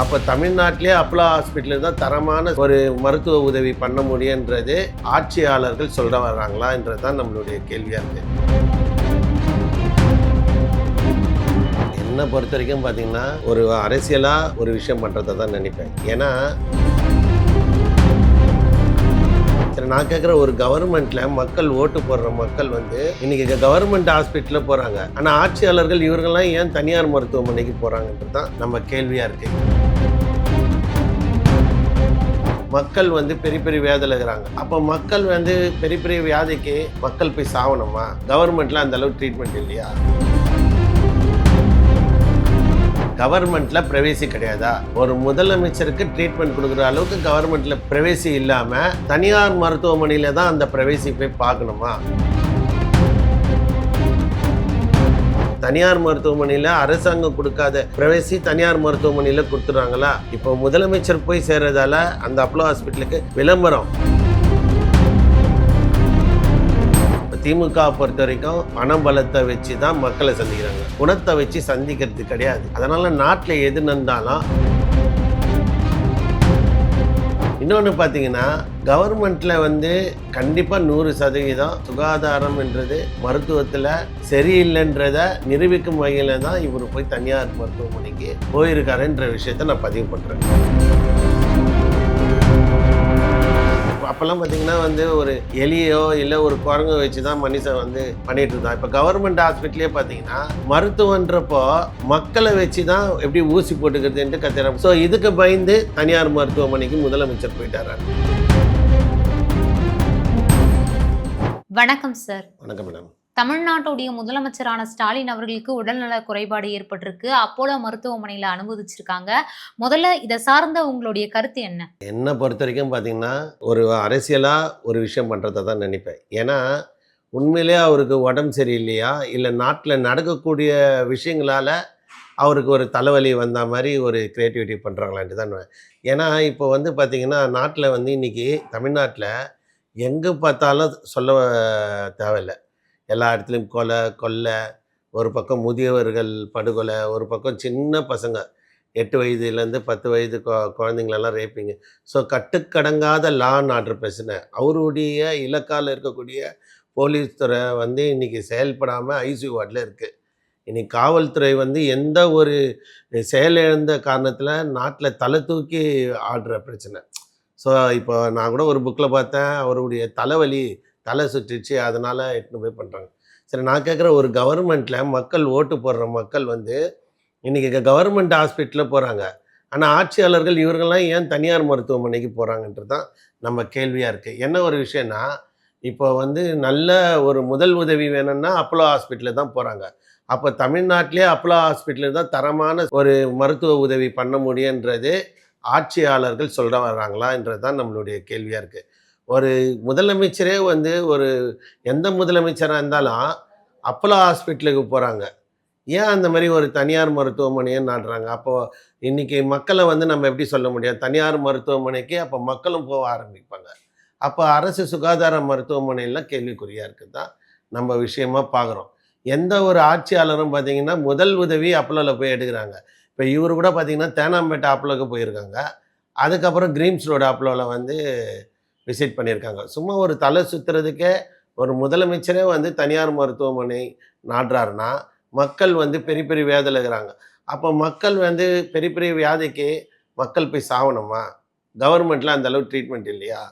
அப்போ தமிழ்நாட்டிலே அப்போலோ ஹாஸ்பிட்டலில் தான் தரமான ஒரு மருத்துவ உதவி பண்ண முடியுன்றது ஆட்சியாளர்கள் சொல்ல வர்றாங்களான்றது தான் நம்மளுடைய கேள்வியாக இருக்குது. என்னை பொறுத்த வரைக்கும் பார்த்தீங்கன்னா ஒரு அரசியலாக ஒரு விஷயம் பண்ணுறதை தான் நினைப்பேன். ஏன்னா நான் கேட்குற ஒரு கவர்மெண்ட்டில் மக்கள் ஓட்டு போடுற மக்கள் இன்றைக்கி கவர்மெண்ட் ஹாஸ்பிட்டலில் போகிறாங்க. ஆனால் ஆட்சியாளர்கள் இவர்கள்லாம் ஏன் தனியார் மருத்துவமனைக்கு போகிறாங்கன்றது தான் நம்ம கேள்வியாக இருக்குது. மக்கள் பெரிய பெரிய வியாதியில் இருக்கிறாங்க. அப்போ மக்கள் பெரிய பெரிய வியாதிக்கு மக்கள் போய் சாவணுமா? கவர்மெண்ட்டில் அந்த அளவுக்கு ட்ரீட்மெண்ட் இல்லையா? கவர்மெண்ட்டில் பிரைவேசி கிடையாதா? ஒரு முதலமைச்சருக்கு ட்ரீட்மெண்ட் கொடுக்குற அளவுக்கு கவர்மெண்ட்டில் பிரைவேசி இல்லாமல் தனியார் மருத்துவமனையில் தான் அந்த பிரைவேசி போய் பார்க்கணுமா? தனியார் மருத்துவமனையில் அரசாங்கம் கொடுக்காத பிரைவேசி தனியார் மருத்துவமனையில் கொடுத்துட்றாங்களா? இப்போ முதலமைச்சர் போய் சேர்றதால அந்த அப்போலோ ஹாஸ்பிட்டலுக்கு விளம்பரம். திமுக பொறுத்த வரைக்கும் பணம் பலத்தை வச்சு தான் மக்களை சந்திக்கிறாங்க, குணத்தை வச்சு சந்திக்கிறது கிடையாது. அதனால நாட்டில் எது நடந்தாலும் இன்னொன்று பார்த்தீங்கன்னா கவர்மெண்ட்டில் கண்டிப்பாக 100% சுகாதாரம்ன்றது மருத்துவத்தில் சரியில்லைன்றதை நிரூபிக்கும் வகையில் தான் இவர் போய் தனியார் மருத்துவமனைக்கு போயிருக்காருன்ற விஷயத்தை நான் பதிவு பண்ணுறேன். அப்போல்லாம் பார்த்தீங்கன்னா ஒரு எலியோ இல்லை ஒரு குரங்கோ வச்சு தான் மனுஷன் பண்ணிட்டு இருந்தான். இப்போ கவர்மெண்ட் ஹாஸ்பிட்டலே பார்த்தீங்கன்னா மருத்துவன்றப்போ மக்களை வச்சு தான் எப்படி ஊசி போட்டுக்கிறதுன்ட்டு கத்துறாங்க. ஸோ இதுக்கு பயந்து தனியார் மருத்துவமனைக்கு முதலமைச்சர் போயிட்டாரு. வணக்கம் சார். வணக்கம் மேடம். தமிழ்நாட்டுடைய முதலமைச்சரான ஸ்டாலின் அவர்களுக்கு உடல்நல குறைபாடு ஏற்பட்டிருக்கு. அப்போலோ மருத்துவமனையில் அனுமதிச்சிருக்காங்க. முதல்ல இதை சார்ந்த உங்களுடைய கருத்து என்ன? என்னை பொறுத்த வரைக்கும் பார்த்தீங்கன்னா ஒரு அரசியலாக ஒரு விஷயம் பண்ணுறதை தான் நினைப்பேன். ஏன்னா உண்மையிலே அவருக்கு உடம்பு சரியில்லையா இல்லை நாட்டில் நடக்கக்கூடிய விஷயங்களால் அவருக்கு ஒரு தலைவலி வந்த மாதிரி ஒரு க்ரியேட்டிவிட்டி பண்ணுறாங்களான்ட்டு தான். ஏன்னா இப்போ பார்த்திங்கன்னா நாட்டில் இன்றைக்கி தமிழ்நாட்டில் எங்கே பார்த்தாலும் சொல்ல தேவையில்லை. எல்லா இடத்துலையும் கொலை, ஒரு பக்கம் முதியவர்கள் படுகொலை, ஒரு பக்கம் சின்ன பசங்க 8 வயதுலேருந்து 10 வயது குழந்தைங்களெல்லாம் ரேப்பிங்க. ஸோ கட்டுக்கடங்காத லா அண்ட் ஆர்டர் பிரச்சனை. அவருடைய இலக்கால் இருக்கக்கூடிய போலீஸ் துறை இன்றைக்கி செயல்படாமல் ஐசியூ வார்டில் இருக்குது. இன்றைக்கி காவல்துறை எந்த ஒரு செயலிழந்த காரணத்தில் நாட்டில் தலை தூக்கி ஆடுற பிரச்சனை. ஸோ இப்போ நான் கூட ஒரு புக்கில் பார்த்தேன், அவருடைய தலை சுற்றிச்சு, அதனால் எட்டுன்னு போய் பண்ணுறாங்க. சரி, நான் கேட்குற ஒரு கவர்மெண்ட்டில் மக்கள் ஓட்டு போடுற மக்கள் இன்றைக்கி கவர்மெண்ட் ஹாஸ்பிட்டலில் போகிறாங்க. ஆனால் ஆட்சியாளர்கள் இவர்கள்லாம் ஏன் தனியார் மருத்துவமனைக்கு போகிறாங்கன்றது தான் நம்ம கேள்வியாக இருக்குது. என்ன ஒரு விஷயம்னா இப்போ நல்ல ஒரு முதல் உதவி வேணும்னா அப்போலோ ஹாஸ்பிட்டலில் தான் போகிறாங்க. அப்போ தமிழ்நாட்டிலே அப்போலோ ஹாஸ்பிட்டலில் தான் தரமான ஒரு மருத்துவ உதவி பண்ண முடியுன்றது ஆட்சியாளர்கள் சொல்ல வர்றாங்களான்றது தான் நம்மளுடைய கேள்வியாக இருக்குது. ஒரு முதலமைச்சரே ஒரு எந்த முதலமைச்சராக இருந்தாலும் அப்போலோ ஹாஸ்பிட்டலுக்கு போகிறாங்க. ஏன் அந்த மாதிரி ஒரு தனியார் மருத்துவமனையை நாடுறாங்க? அப்போது இன்றைக்கி மக்களை நம்ம எப்படி சொல்ல முடியும்? தனியார் மருத்துவமனைக்கு அப்போ மக்களும் போக ஆரம்பிப்பாங்க. அப்போ அரசு சுகாதார மருத்துவமனையில் கேள்விக்குறியாக இருக்குது தான் நம்ம விஷயமாக பார்க்குறோம். எந்த ஒரு ஆட்சியாளரும் பார்த்திங்கன்னா முதல் உதவி அப்போலோவில் போய் எடுக்கிறாங்க. இப்போ இவர் கூட பார்த்திங்கன்னா தேனாம்பேட்டை அப்போலோவுக்கு போயிருக்காங்க. அதுக்கப்புறம் கிரீம்ஸ் ரோடு அப்போலோவில் விசிட் பண்ணியிருக்காங்க. சும்மா ஒரு தலை சுற்றுறதுக்கே ஒரு முதலமைச்சரே தனியார் மருத்துவமனை நாடுறாருன்னா மக்கள் பெரிய பெரிய வியாதியில் இருக்கிறாங்க. அப்போ மக்கள் பெரிய பெரிய வியாதிக்கு மக்கள் போய் சாவணுமா? கவர்மெண்ட்டில் அந்த அளவுக்கு ட்ரீட்மெண்ட் இல்லையா?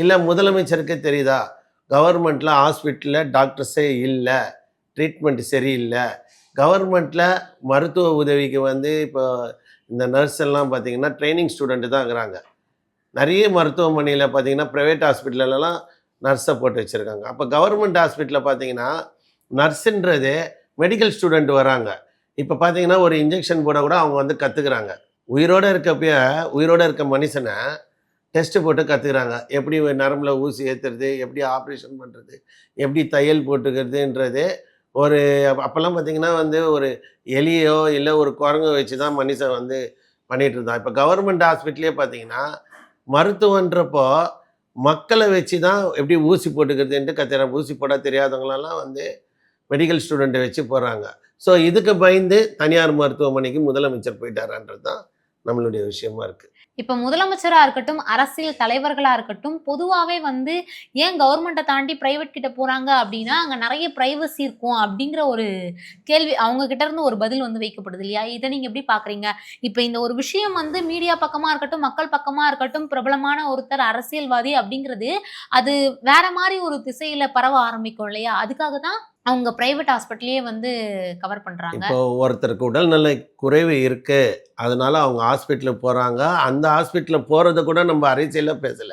இல்லை முதலமைச்சருக்கே தெரியுதா கவர்மெண்ட்டில் ஹாஸ்பிட்டலில் டாக்டர்ஸே இல்லை, ட்ரீட்மெண்ட் சரியில்லை. கவர்மெண்ட்டில் மருத்துவ உதவிக்கு இப்போ இந்த நர்ஸ் எல்லாம் பார்த்திங்கன்னா ட்ரைனிங் ஸ்டூடெண்ட்டு தான் இருக்கிறாங்க. நிறைய மருத்துவமனையில் பார்த்திங்கன்னா ப்ரைவேட் ஹாஸ்பிட்டலெலாம் நர்ஸை போட்டு வச்சுருக்காங்க. அப்போ கவர்மெண்ட் ஹாஸ்பிட்டலில் பார்த்திங்கன்னா நர்ஸுன்றதே மெடிக்கல் ஸ்டூடெண்ட் வராங்க. இப்போ பார்த்திங்கன்னா ஒரு இன்ஜெக்ஷன் போட கூட அவங்க கற்றுக்குறாங்க. உயிரோடு இருக்க மனுஷனை டெஸ்ட்டு போட்டு கற்றுக்குறாங்க. எப்படி நரம்பில் ஊசி ஏற்றுறது, எப்படி ஆப்ரேஷன் பண்ணுறது, எப்படி தையல் போட்டுக்கிறதுன்றது. ஒரு அப்போல்லாம் பார்த்திங்கன்னா ஒரு எலியோ இல்லை ஒரு குரங்கோ வச்சு தான் மனுஷன் பண்ணிகிட்டு இருந்தான். இப்போ கவர்மெண்ட் ஹாஸ்பிட்டலே பார்த்திங்கன்னா மருத்துவன்றப்போ மக்களை வச்சு தான் எப்படி ஊசி போட்டுக்கிறதுன்ட்டு கற்றுறாங்க. ஊசி போட தெரியாதவங்களெல்லாம் மெடிக்கல் ஸ்டூடெண்ட்டை வச்சு போகிறாங்க. ஸோ இதுக்கு பயந்து தனியார் மருத்துவமனைக்கு முதலமைச்சர் போயிட்டாரான்றது தான் நம்மளுடைய விஷயமா இருக்குது. இப்ப முதலமைச்சரா இருக்கட்டும், அரசியல் தலைவர்களா இருக்கட்டும், பொதுவாவே வந்து ஏன் கவர்மெண்ட்ட தாண்டி பிரைவேட் கிட்ட போறாங்க அப்டின்னா, அங்க நெறைய பிரைவசி இருக்கும் அப்டிங்கிற ஒரு கேள்வி அவங்க கிட்ட இருந்து ஒரு பதில் வந்து வைக்கப்படுது இல்லையா? இத நீங்க எப்படி பார்க்குறீங்க? இப்ப இந்த ஒரு விஷயம் வந்து மீடியா பக்கமா இருக்கட்டும், மக்கள் பக்கமா இருக்கட்டும், பிரபலமான ஒருத்தர் அரசியல்வாதி அப்டிங்கிறது, அது வேற மாரி ஒரு திசையில பரவ ஆரம்பிக்கும் இல்லையா? அதுக்காக தான் அவங்க பிரைவேட் ஹாஸ்பிட்டலயே வந்து கவர் பண்றாங்க. இப்போ ஒருத்தருக்கு உடல்நல குறைவு இருக்கு. அதனால அவங்க ஹாஸ்பிட்டலுக்கு போறாங்க. அந்த ஹாஸ்பிட்டலுக்கு போறத கூட நம்ம அரசியலா பேசல.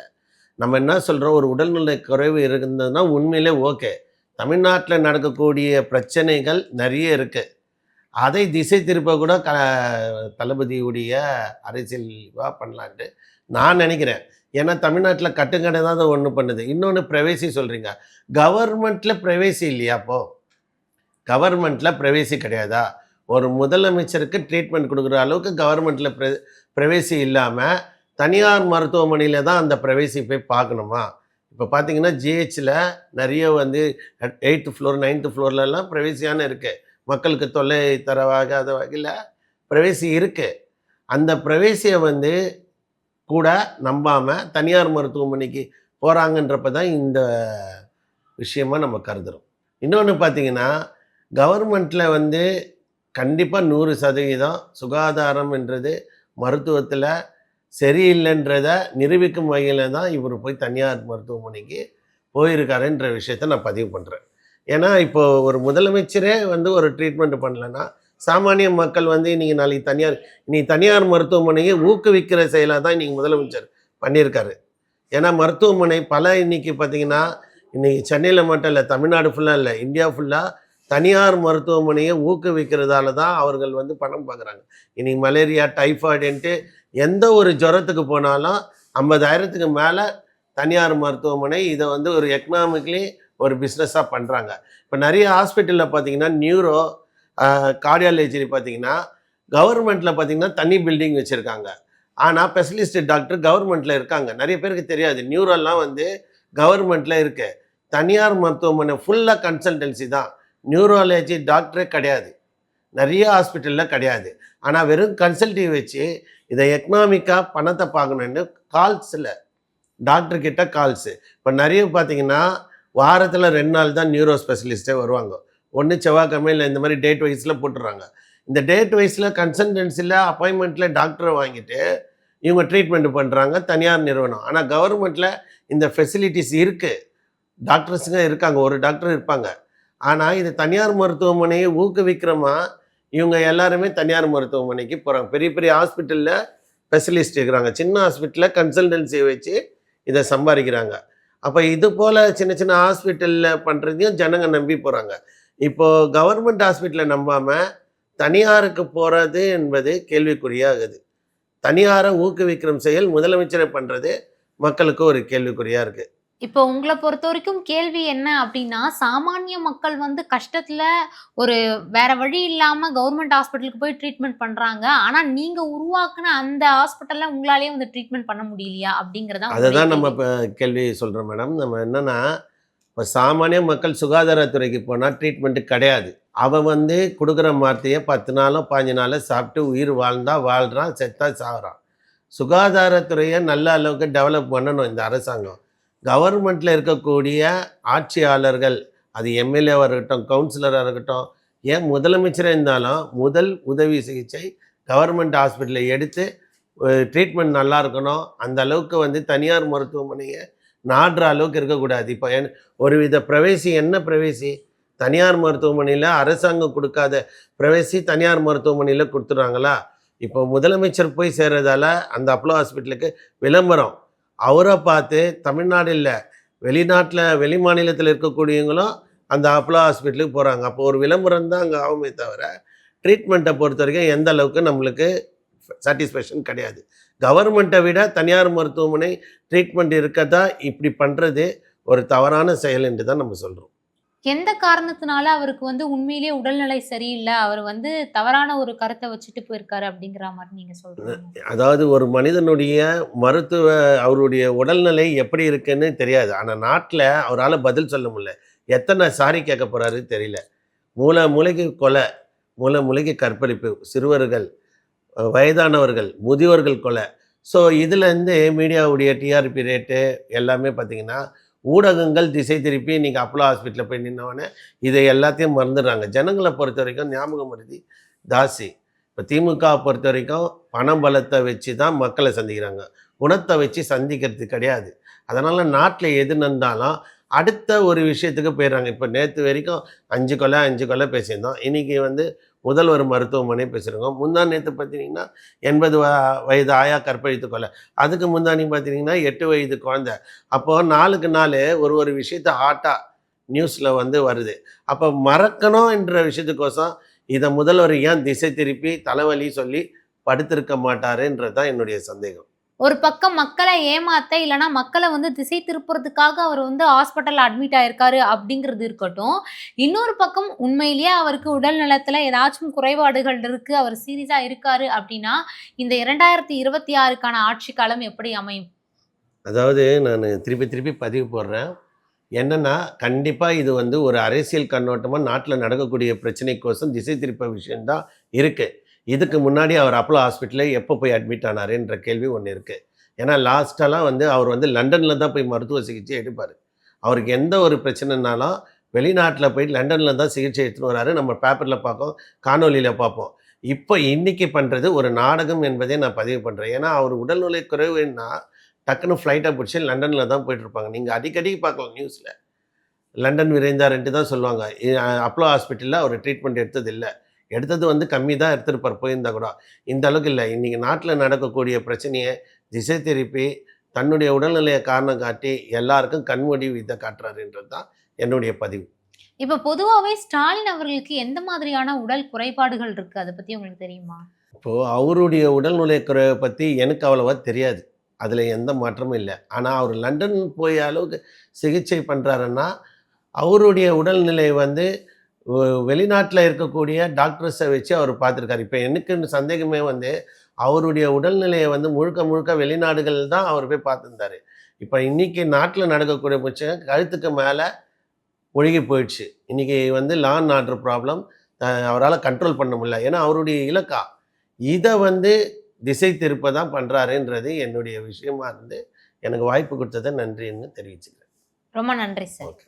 நம்ம என்ன சொல்றோம், ஒரு உடல்நல குறைவு இருந்ததுன்னா உண்மையிலே ஓகே. தமிழ்நாட்டுல நடக்கக்கூடிய பிரச்சனைகள் நெறைய இருக்கு. அதை திசை திருப்ப கூட தளபதியுடைய அரசியல் பண்ணலான்ட்டு நான் நெனைக்கிறேன். ஏன்னா தமிழ்நாட்டுல கட்டுக்கடை தான் ஒண்ணு பண்ணுது. இன்னொன்னு பிரைவசி சொல்றீங்க. கவர்மெண்ட்ல பிரைவசி இல்லையா அப்போ? கவர்மெண்ட்ல பிரைவசி கிடையாதா? ஒரு முதலமைச்சருக்கு ட்ரீட்மெண்ட் குடுக்குற அளவுக்கு கவர்மெண்ட்ல பிரைவசி இல்லாம, தனியார் மருத்துவமனையில தான் அந்த பிரைவசி போய் பார்க்கணுமா? இப்போ பார்த்தீங்கன்னா, ஜிஹெச்ல நெறைய வந்து 8த் ஃப்ளோர், 9த் ஃப்ளோர்லலாம் பிரைவசியான இருக்கு. மக்களுக்கு தொல்லை தரவாகாத வகையில பிரைவசி இருக்கு. அந்த பிரைவசிய வந்து கூட நம்பாம, தனியார் மருத்துவமனைக்கு போறாங்கன்றப்ப தான் இந்த விஷயமா நம்ம கருதுறோம். இன்னொன்னு பார்த்தீங்கன்னா, கவர்மெண்ட்ல வந்து கண்டிப்பா 100% சுகாதாரம் என்றது மருத்துவத்தில சரியில்லைன்றத நிரூபிக்கும் வகையில தான் இவரு போய் தனியார் மருத்துவமனைக்கு போயிருக்காருன்ற விஷயத்த நான் பதிவு பண்றேன். ஏன்னா, இப்போ ஒரு முதலமைச்சரே வந்து ஒரு ட்ரீட்மெண்ட் பண்ணலன்னா, சாமானிய மக்கள் வந்து இன்னைக்கு தனியார் மருத்துவமனையை ஊக்குவிக்கிற செயலா தான் இன்னைக்கு முதலமைச்சர் பண்ணியிருக்காரு. ஏன்னா, மருத்துவமனை இன்னைக்கு பார்த்தீங்கன்னா, இன்னைக்கு சென்னையில மட்டும் இல்ல, தமிழ்நாடு ஃபுல்லா இல்ல, இந்தியா ஃபுல்லா தனியார் மருத்துவமனையை ஊக்குவிக்கிறதால தான் அவர்கள் வந்து பணம் பார்க்குறாங்க. இன்னைக்கு மலேரியா, டைஃபாய்டுன்ட்டு எந்த ஒரு ஜுரத்துக்கு போனாலும் 50,000க்கு மேல தனியார் மருத்துவமனை இதை வந்து ஒரு எக்கனாமிக்கலி ஒரு பிஸ்னஸாக பண்ணுறாங்க. இப்போ நிறைய ஹாஸ்பிட்டலில் பார்த்தீங்கன்னா நியூரோ, கார்டியாலஜி பார்த்தீங்கன்னா கவர்மெண்ட்டில் பார்த்தீங்கன்னா தனி பில்டிங் வச்சுருக்காங்க. ஆனால் ஸ்பெஷலிஸ்ட் டாக்டர் கவர்மெண்ட்டில் இருக்காங்க. நிறைய பேருக்கு தெரியாது. நியூரோலாம் வந்து கவர்மெண்ட்டில் இருக்கு. தனியார் மருத்துவமனை ஃபுல்லாக கன்சல்டன்சி தான். நியூரோலஜி டாக்டரே கிடையாது, நிறைய ஹாஸ்பிட்டலில் கிடையாது. ஆனால் வெறும் கன்சல்டிவ் வச்சு இதை எக்கனாமிக்காக பணத்தை பார்க்கணுன்னு கால்ஸில் டாக்டர்கிட்ட கால்ஸு. இப்போ நிறைய பார்த்தீங்கன்னா வாரத்தில் 2 நாள் தான் நியூரோ ஸ்பெஷலிஸ்ட்டே வருவாங்க. ஒன்று செவ்வாய்க்கிழமையில் இந்த மாதிரி டேட் வைஸில் போட்டுடுறாங்க. இந்த டேட் வைஸில் கன்சல்டன்சியில் அப்பாயின்மெண்ட்டில் டாக்டரை வாங்கிட்டு இவங்க ட்ரீட்மெண்ட் பண்ணுறாங்க தனியார் நிறுவனம். ஆனால் கவர்மெண்ட்டில் இந்த ஃபெசிலிட்டிஸ் இருக்குது, டாக்டர்ஸுங்க இருக்காங்க, ஒரு டாக்டர் இருப்பாங்க. ஆனால் இது தனியார் மருத்துவமனையை ஊக்குவிக்கிறமா இவங்க எல்லாருமே தனியார் மருத்துவமனைக்கு போகிறாங்க. பெரிய பெரிய ஹாஸ்பிட்டலில் ஸ்பெஷலிஸ்ட் இருக்கிறாங்க, சின்ன ஹாஸ்பிட்டலில் கன்சல்டன்சியை வச்சு இதை சம்பாதிக்கிறாங்க. அப்போ இது போல் சின்ன சின்ன ஹாஸ்பிட்டலில் பண்ணுறதையும் ஜனங்க நம்பி போகிறாங்க. இப்போது கவர்மெண்ட் ஹாஸ்பிட்டலை நம்பாமல் தனியாருக்கு போகிறது என்பது கேள்விக்குறியாகுது. தனியாரை ஊக்குவிக்கிற செயல் முதலமைச்சரை பண்ணுறது மக்களுக்கு ஒரு கேள்விக்குறியாக இருக்குது. இப்போ உங்கள பொறுத்தவரைக்கும் கேள்வி என்ன அப்டின்னா, சாமானிய மக்கள் வந்து கஷ்டத்துல ஒரு வேற வழி இல்லாம கவர்மெண்ட் ஹாஸ்பிட்டலுக்கு போய் ட்ரீட்மெண்ட் பண்றாங்க. ஆனா நீங்க உருவாக்குன அந்த ஹாஸ்பிட்டல்ல உங்களாலயே வந்து ட்ரீட்மெண்ட் பண்ண முடியலையா? அப்டிங்கிறதான் அதை உங்களுடைய தான் நம்ம கேள்வி. இப்போ கேள்வி சொல்கிறோம் மேடம். நம்ம என்னென்னா, இப்போ சாமானிய மக்கள் சுகாதாரத்துறைக்கு போனால் ட்ரீட்மெண்ட்டு கிடையாது. அவன் வந்து கொடுக்குற மாத்திரையை 10 நாளோ 15 நாளோ சாப்பிட்டு உயிர் வாழ்கிறான், செத்தா சாகுறான். சுகாதாரத்துறையை நல்ல அளவுக்கு டெவலப் பண்ணணும் இந்த அரசாங்கம். கவர்மெண்ட்டில் இருக்கக்கூடிய ஆட்சியாளர்கள், அது எம்எல்ஏவாக இருக்கட்டும், கவுன்சிலராக இருக்கட்டும், ஏன் முதலமைச்சராக இருந்தாலும் முதல் உதவி சிகிச்சை கவர்மெண்ட் ஹாஸ்பிட்டலில் எடுத்து ட்ரீட்மெண்ட் நல்லா இருக்கணும். அந்த அளவுக்கு வந்து தனியார் மருத்துவமனையை நாடுற அளவுக்கு இருக்கக்கூடாது. இப்போ ஒருவித பிரைவசி, என்ன பிரைவசி? தனியார் மருத்துவமனையில் அரசாங்கம் கொடுக்காத பிரைவசி தனியார் மருத்துவமனையில் கொடுத்துட்றாங்களா? இப்போ முதலமைச்சர் போய் சேர்றதால அந்த அப்போலோ ஹாஸ்பிட்டலுக்கு விளம்பரம், அவரை பார்த்து தமிழ்நாடு இல்லை, வெளிநாட்டில் வெளி மாநிலத்தில் இருக்கக்கூடியவங்களும் அந்த அப்போலோ ஹாஸ்பிட்டலுக்கு போகிறாங்க. அப்போ ஒரு விளம்பரம் தான் அங்கே ஆகுமே தவிர ட்ரீட்மெண்ட்டை பொறுத்த வரைக்கும் எந்த அளவுக்கு நம்மளுக்கு சாட்டிஸ்ஃபேக்ஷன் கிடையாது. கவர்மெண்ட்டை விட தனியார் மருத்துவமனை ட்ரீட்மெண்ட் இருக்கதா இப்படி பண்ணுறது ஒரு தவறான செயல் என்று தான் நம்ம சொல்கிறோம். எந்த காரணத்தினால அவருக்கு வந்து உண்மையிலேயே உடல்நிலை சரியில்ல, அவர் வந்து தவறான ஒரு கருத்த வச்சுட்டு போயிருக்காரு அப்டிங்கிற மாரி நீங்க சொல்றீங்க? அதாவது ஒரு மனிதனுடைய அவருடைய உடல்நிலை எப்படி இருக்குன்னு தெரியாது. ஆனால் நாட்டில் அவரால் பதில் சொல்ல முடியல. எத்தனை சாரி கேட்க போகிறாரு தெரியல. மூளைக்கு கொலை, மூளைக்கு கற்பழிப்பு, சிறுவர்கள் வயதானவர்கள், முதியோர்கள் கொலை. ஸோ இதுலேருந்து மீடியாவுடைய டிஆர்பி ரேட்டு எல்லாமே பார்த்தீங்கன்னா, ஊடகங்கள் திசை திருப்பி இன்னைக்கு அப்போலோ ஹாஸ்பிட்டல்ல போய் நின்னவுடனே இதை எல்லாத்தையும் மறந்துடுறாங்க. ஜனங்கள பொறுத்தவரைக்கும் ஞாபக மறதி ஜாஸ்தி. இப்போ திமுகவை பொறுத்தவரைக்கும் பணம் பலத்தை வச்சு தான் மக்களை சந்திக்கிறாங்க. குணத்தை வச்சு சந்திக்கிறது கிடையாது. அதனால் நாட்டில் எது நடந்தாலும் அடுத்த ஒரு விஷயத்துக்கு போயிடுறாங்க. இப்போ நேற்று வரைக்கும் 5 கொலை 5 கொலை பேசியிருந்தோம். இன்றைக்கி வந்து முதல்வர் மருத்துவமனை பேசுகிறோம். முந்தா நேற்று பார்த்தீங்கன்னா 80 வயது ஆயா கற்பழித்து கொலை. அதுக்கு முந்தானி பார்த்தீங்கன்னா 8 வயது குழந்தை. அப்போது நாளுக்கு நாள் ஒரு விஷயத்தை ஹாட்டாக நியூஸில் வந்து வருது. அப்போ மறக்கணும் என்ற விஷயத்துக்கோசம் இதை முதல்வர் ஏன் திசை திருப்பி தலைவலி சொல்லி படுத்திருக்க மாட்டாருன்றது தான் என்னுடைய சந்தேகம். ஒரு பக்கம் மக்களை ஏமாத்த இல்லைன்னா மக்களை வந்து திசை திருப்புறதுக்காக அவர் வந்து ஹாஸ்பிட்டல் அட்மிட் ஆயிருக்காரு அப்படிங்கிறது இருக்கட்டும். இன்னொரு பக்கம் உண்மையிலேயே அவருக்கு உடல் நலத்துல ஏதாச்சும் குறைபாடுகள் இருக்கு, அவர் சீரியஸா இருக்காரு அப்படின்னா இந்த 2026க்கான ஆட்சி காலம் எப்படி அமையும்? அதாவது நான் திருப்பி திருப்பி பதிவு போடுறேன். என்னன்னா, கண்டிப்பாக இது வந்து ஒரு அரசியல் கண்ணோட்டமாக நாட்டில் நடக்கக்கூடிய பிரச்சனைக்கோசம் திசை திருப்ப விஷயம்தான் இருக்குது. இதுக்கு முன்னாடி அவர் அப்போலோ ஹாஸ்பிட்டலில் எப்போ போய் அட்மிட் ஆனாருன்ற கேள்வி ஒன்று இருக்குது. ஏன்னா லாஸ்ட்டெல்லாம் வந்து அவர் வந்து லண்டனில் தான் போய் மருத்துவ சிகிச்சை எடுப்பார். அவருக்கு எந்த ஒரு பிரச்சனைனாலும் வெளிநாட்டில் போய் லண்டனில் தான் சிகிச்சை எடுத்துன்னு வராரு. நம்ம பேப்பரில் பார்ப்போம், காணொலியில் பார்ப்போம். இப்போ இன்னைக்கு பண்ணுறது ஒரு நாடகம் என்பதை நான் பதிவு பண்ணுறேன். ஏன்னா அவர் உடல்நிலை குறைவுன்னா டக்குன்னு ஃப்ளைட்டை பிடிச்சி லண்டனில் தான் போயிட்டுருப்பாங்க. நீங்கள் அடிக்கடி பார்க்கலாம் நியூஸில். லண்டன் விரைந்தாருன்ட்டு தான் சொல்லுவாங்க. அப்போலோ ஹாஸ்பிட்டலில் அவர் ட்ரீட்மெண்ட் எடுத்தது இல்லை. எடுத்தது வந்து கம்மி தான் எடுத்திருப்பார் போயிருந்தா கூட. இந்த அளவுக்கு இல்லை. இன்றைக்கி நாட்டில் நடக்கக்கூடிய பிரச்சனையை திசை திருப்பி தன்னுடைய உடல்நிலையை காரணம் காட்டி எல்லாருக்கும் கண்மூடி வித்தை காட்டுறாருன்றது தான் என்னுடைய பதிவு. இப்ப பொதுவாவே ஸ்டாலின் அவர்களுக்கு எந்த மாதிரியான உடல் குறைபாடுகள் இருக்கு? அதை பத்தி உங்களுக்கு தெரியுமா? இப்போது அவருடைய உடல்நிலை குறைவை பற்றி எனக்கு அவ்வளவா தெரியாது. அதில் எந்த மாற்றமும் இல்லை. ஆனால் அவர் லண்டன் போய் அளவுக்கு சிகிச்சை பண்ணுறாருன்னா அவருடைய உடல்நிலை வந்து வெளிநாட்டில் இருக்கக்கூடிய டாக்டர்ஸை வச்சு அவர் பார்த்துருக்காரு. இப்போ எனக்கு சந்தேகமே வந்து அவருடைய உடல்நிலையை வந்து முழுக்க முழுக்க வெளிநாடுகள் தான் அவர் போய் பார்த்துருந்தாரு. இப்போ இன்றைக்கி நாட்டில் நடக்கக்கூடிய பிரச்சனை கழுத்துக்கு மேலே ஒழுகி போயிடுச்சு. இன்றைக்கி வந்து லா அண்ட் ஆர்டர் ப்ராப்ளம் அவரால் கண்ட்ரோல் பண்ண முடியல. ஏன்னா அவருடைய இலக்கா இதை வந்து திசை திருப்ப தான் பண்ணுறாருன்றது என்னுடைய விஷயமா இருந்து எனக்கு வாய்ப்பு கொடுத்ததை நன்றின்னு தெரிவிச்சுக்கிறேன். ரொம்ப நன்றி சார். ஓகே.